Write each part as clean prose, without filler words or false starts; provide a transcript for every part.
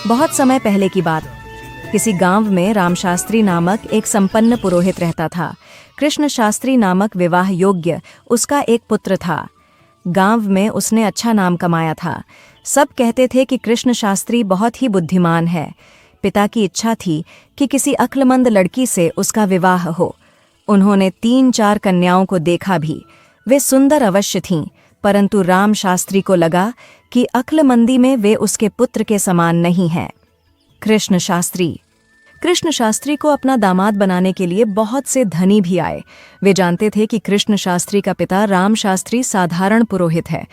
बहुत समय पहले की बात। किसी गांव में राम शास्त्री नामक एक संपन्न पुरोहित रहता था। कृष्ण शास्त्री नामक विवाह योग्य उसका एक पुत्र था। गांव में उसने अच्छा नाम कमाया था। सब कहते थे कि कृष्ण शास्त्री बहुत ही बुद्धिमान है। पिता की इच्छा थी कि किसी अक्लमंद लड़की से उसका विवाह हो। उन्होंने 3-4 कन्याओं को देखा भी। वे सुंदर अवश्य थीं, परंतु राम शास्त्री को लगा कि अक्लमंदी में वे उसके पुत्र के समान नहीं हैं। कृष्ण शास्त्री को अपना दामाद बनाने के लिए बहुत से धनी भी आए। वे जानते थे कि कृष्ण शास्त्री का पिता राम शास्त्री साधारण पुरोहित है।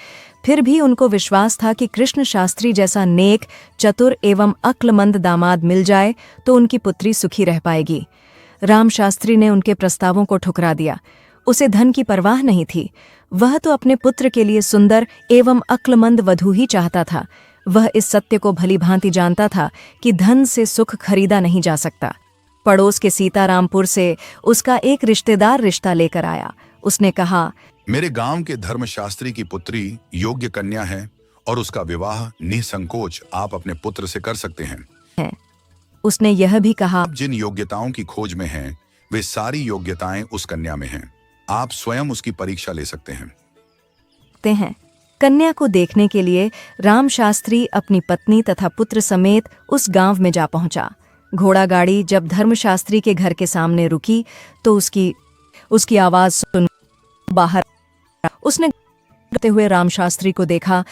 फिर भी उनको विश्वास था कि कृष्ण शास्त्री जैसा नेक, चतुर एवं अक्लमंद दामाद मिल जाए तो उनकी पुत्री सुखी रह पाएगी। राम शास्त्री ने उनके प्रस्तावों को ठुकरा दिया। उसे धन की परवाह नहीं थी। वह तो अपने पुत्र के लिए सुंदर एवं अक्लमंद वधू ही चाहता था। वह इस सत्य को भली भांति जानता था कि धन से सुख खरीदा नहीं जा सकता। पड़ोस के सीतारामपुर से उसका एक रिश्तेदार रिश्ता लेकर आया। उसने कहा, मेरे गांव के धर्मशास्त्री की पुत्री योग्य कन्या है और उसका विवाह निसंकोच आप अपने पुत्र से कर सकते हैं। उसने यह भी कहा, आप जिन योग्यताओं की खोज में हैं, वे सारी योग्यताएं उस कन्या में हैं। आप स्वयं उसकी परीक्षा ले सकते हैं। कन्या को देखने के लिए राम शास्त्री अपनी पत्नी तथा पुत्र समेत उस गांव में जा पहुंचा। घोड़ा गाड़ी जब धर्मशास्त्री के घर के सामने रुकी तो उसकी आवाज सुन बाहर उसने करते हुए राम शास्त्री को देखा,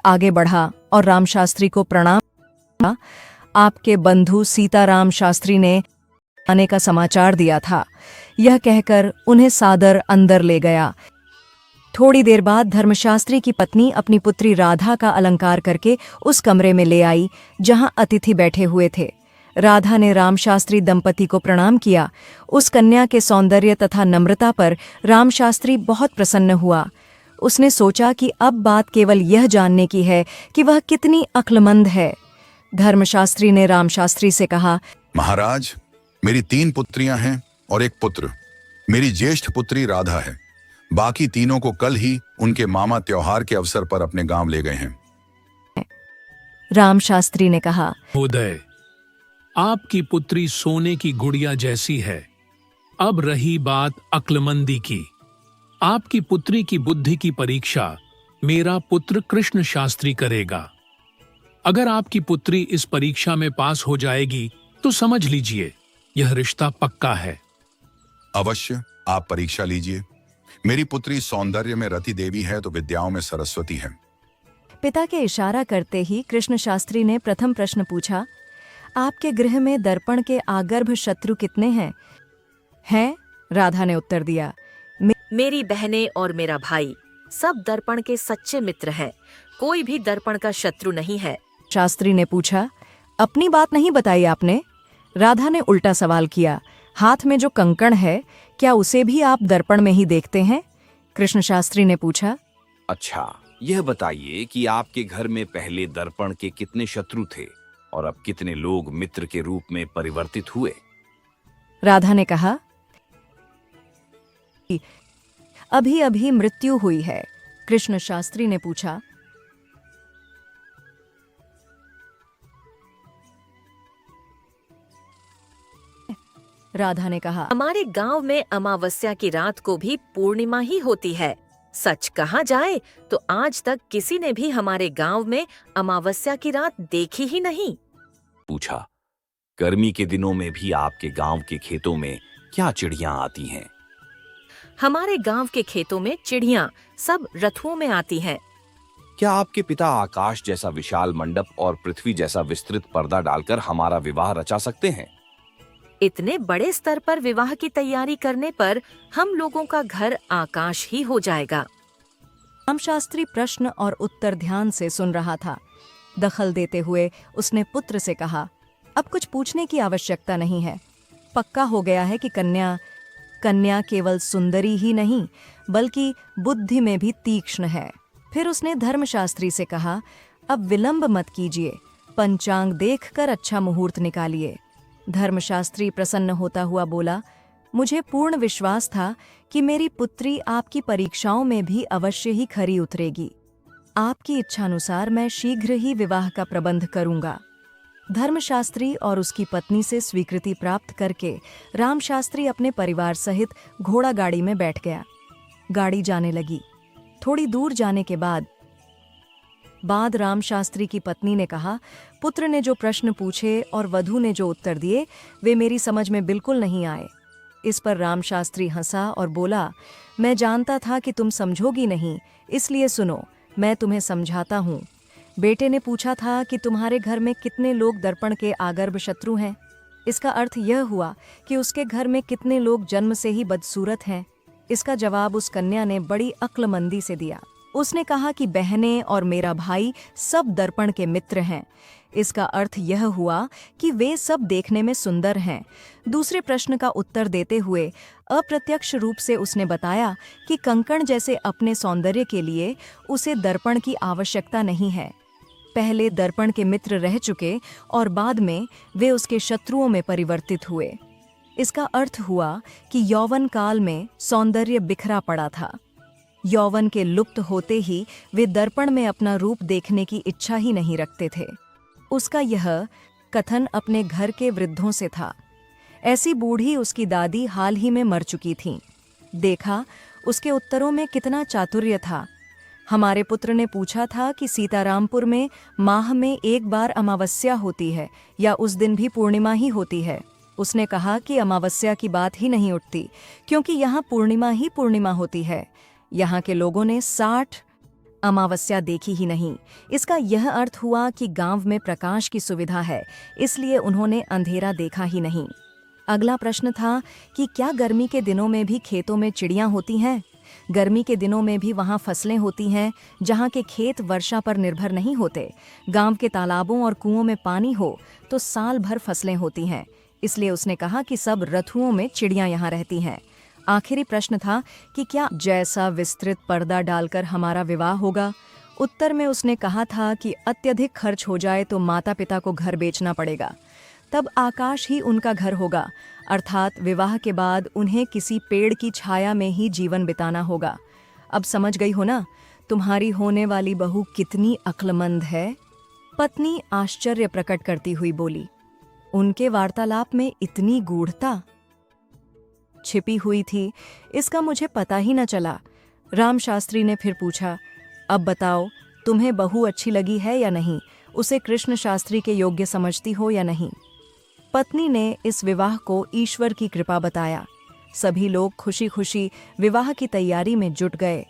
आगे बढ़ा और राम शास्त्री को प्रणाम किया। आपके बंधु सीताराम शास्त्री ने आने का समाचार दिया था, यह कहकर उन्हें सादर अंदर ले गया। थोड़ी देर बाद धर्मशास्त्री की पत्नी अपनी पुत्री राधा का अलंकार करके उस कमरे में ले आई जहां अतिथि बैठे हुए थे। राधा ने राम शास्त्री दंपति को प्रणाम किया। उस कन्या के सौंदर्य तथा नम्रता पर राम शास्त्री बहुत प्रसन्न हुआ। उसने सोचा कि अब बात केवल यह जानने की है कि वह कितनी अक्लमंद है। धर्मशास्त्री ने राम शास्त्री से कहा, महाराज, मेरी 3 पुत्रियां हैं और एक पुत्र। मेरी ज्येष्ठ पुत्री राधा है। बाकी तीनों को कल ही उनके मामा त्योहार के अवसर पर अपने गांव ले गए हैं। राम शास्त्री ने कहा, उदय, आपकी पुत्री सोने की गुड़िया जैसी है। अब रही बात अक्लमंदी की। आपकी पुत्री की बुद्धि की परीक्षा मेरा पुत्र कृष्ण शास्त्री करेगा। अगर आपकी पुत्री इस परीक्षा में पास हो जाएगी तो समझ लीजिए यह रिश्ता पक्का है। अवश्य, आप परीक्षा लीजिए। मेरी पुत्री सौंदर्य में रति देवी है तो विद्याओं में सरस्वती है। पिता के इशारा करते ही कृष्ण शास्त्री ने प्रथम प्रश्न पूछा, आपके गृह में दर्पण के आगर्भ शत्रु कितने हैं? राधा ने उत्तर दिया, मेरी बहनें और मेरा भाई सब दर्पण के सच्चे मित्र हैं। कोई भी दर्पण का शत्रु नहीं है। शास्त्री ने पूछा, अपनी बात नहीं बताई आपने? राधा ने उल्टा सवाल किया, हाथ में जो कंकण है क्या उसे भी आप दर्पण में ही देखते हैं? कृष्ण शास्त्री ने पूछा, अच्छा, यह बताइए कि आपके घर में पहले दर्पण के कितने शत्रु थे और अब कितने लोग मित्र के रूप में परिवर्तित हुए? राधा ने कहा, अभी अभी मृत्यु हुई है। कृष्ण शास्त्री ने पूछा, राधा ने कहा, हमारे गांव में अमावस्या की रात को भी पूर्णिमा ही होती है। सच कहा जाए तो आज तक किसी ने भी हमारे गांव में अमावस्या की रात देखी ही नहीं। पूछा, गर्मी के दिनों में भी आपके गांव के खेतों में क्या चिड़ियां आती हैं? हमारे गांव के खेतों में चिड़ियां सब रथुओं में आती हैं। क्या आपके पिता आकाश जैसा विशाल मंडप और पृथ्वी जैसा विस्तृत पर्दा डालकर हमारा विवाह रचा सकते हैं? इतने बड़े स्तर पर विवाह की तैयारी करने पर हम लोगों का घर आकाश ही हो जाएगा। राम शास्त्री प्रश्न और उत्तर ध्यान से सुन रहा था। दखल देते हुए उसने पुत्र से कहा, अब कुछ पूछने की आवश्यकता नहीं है। पक्का हो गया है कि कन्या केवल सुंदरी ही नहीं बल्कि बुद्धि में भी तीक्ष्ण है। फिर उसने धर्मशास्त्री से कहा, अब विलंब मत कीजिए, पंचांग देखकर अच्छा मुहूर्त निकालिए। धर्मशास्त्री प्रसन्न होता हुआ बोला, मुझे पूर्ण विश्वास था कि मेरी पुत्री आपकी परीक्षाओं में भी अवश्य ही खरी उतरेगी। आपकी इच्छानुसार मैं शीघ्र ही विवाह का प्रबंध करूंगा। धर्मशास्त्री और उसकी पत्नी से स्वीकृति प्राप्त करके रामशास्त्री अपने परिवार सहित घोड़ा गाड़ी में बैठ गया। गाड़ी जाने लगी। थोड़ी दूर जाने के बाद रामशास्त्री की पत्नी ने कहा, पुत्र ने जो प्रश्न पूछे और वधू ने जो उत्तर दिए वे मेरी समझ में बिल्कुल नहीं आए। इस पर रामशास्त्री हंसा और बोला, मैं जानता था कि तुम समझोगी नहीं, इसलिए सुनो, मैं तुम्हें समझाता हूँ। बेटे ने पूछा था कि तुम्हारे घर में कितने लोग दर्पण के आगर्भ शत्रु हैं। इसका अर्थ यह हुआ कि उसके घर में कितने लोग जन्म से ही बदसूरत हैं। इसका जवाब उस कन्या ने बड़ी अक्लमंदी से दिया। उसने कहा कि बहनें और मेरा भाई सब दर्पण के मित्र हैं। इसका अर्थ यह हुआ कि वे सब देखने में सुंदर हैं। दूसरे प्रश्न का उत्तर देते हुए अप्रत्यक्ष रूप से उसने बताया कि कंकण जैसे अपने सौंदर्य के लिए उसे दर्पण की आवश्यकता नहीं है। पहले दर्पण के मित्र रह चुके और बाद में वे उसके शत्रुओं में परिवर्तित हुए। इसका अर्थ हुआ कि यौवन काल में सौंदर्य बिखरा पड़ा था। यौवन के लुप्त होते ही वे दर्पण में अपना रूप देखने की इच्छा ही नहीं रखते थे। उसका यह कथन अपने घर के वृद्धों से था। ऐसी बूढ़ी उसकी दादी हाल ही में मर चुकी थीं। देखा, उसके उत्तरों में कितना चातुर्य था। हमारे पुत्र ने पूछा था कि सीतारामपुर में माह में एक बार अमावस्या होती है या उस दिन भी पूर्णिमा ही होती है। उसने कहा कि अमावस्या की बात ही नहीं उठती, क्योंकि यहाँ पूर्णिमा ही पूर्णिमा होती है। यहाँ के लोगों ने 60 अमावस्या देखी ही नहीं। इसका यह अर्थ हुआ कि गांव में प्रकाश की सुविधा है, इसलिए उन्होंने अंधेरा देखा ही नहीं। अगला प्रश्न था कि क्या गर्मी के दिनों में भी खेतों में चिड़ियां होती हैं? गर्मी के दिनों में भी वहाँ फसलें होती हैं, जहाँ के खेत वर्षा पर निर्भर नहीं होते। गांव के तालाबों और कुओं में पानी हो तो साल भर फसलें होती हैं। इसलिए उसने कहा कि सब ऋतुओं में चिड़ियां यहाँ रहती हैं। आखिरी प्रश्न था कि क्या जैसा विस्तृत पर्दा डालकर हमारा विवाह होगा? उत्तर में उसने कहा था कि अत्यधिक खर्च हो जाए तो माता पिता को घर बेचना पड़ेगा, तब आकाश ही उनका घर होगा, अर्थात विवाह के बाद उन्हें किसी पेड़ की छाया में ही जीवन बिताना होगा। अब समझ गई हो ना, तुम्हारी होने वाली बहू कितनी अक्लमंद है? पत्नी आश्चर्य प्रकट करती हुई बोली। उनके वार्तालाप में इतनी गूढ़ता छिपी हुई थी, इसका मुझे पता ही न चला। रामशास्त्री ने फिर पूछा, अब बताओ, तुम्हें बहू अच्छी लगी है या नहीं? उसे कृष्ण शास्त्री के योग्य समझती हो या नहीं? पत्नी ने इस विवाह को ईश्वर की कृपा बताया। सभी लोग खुशी खुशी विवाह की तैयारी में जुट गए।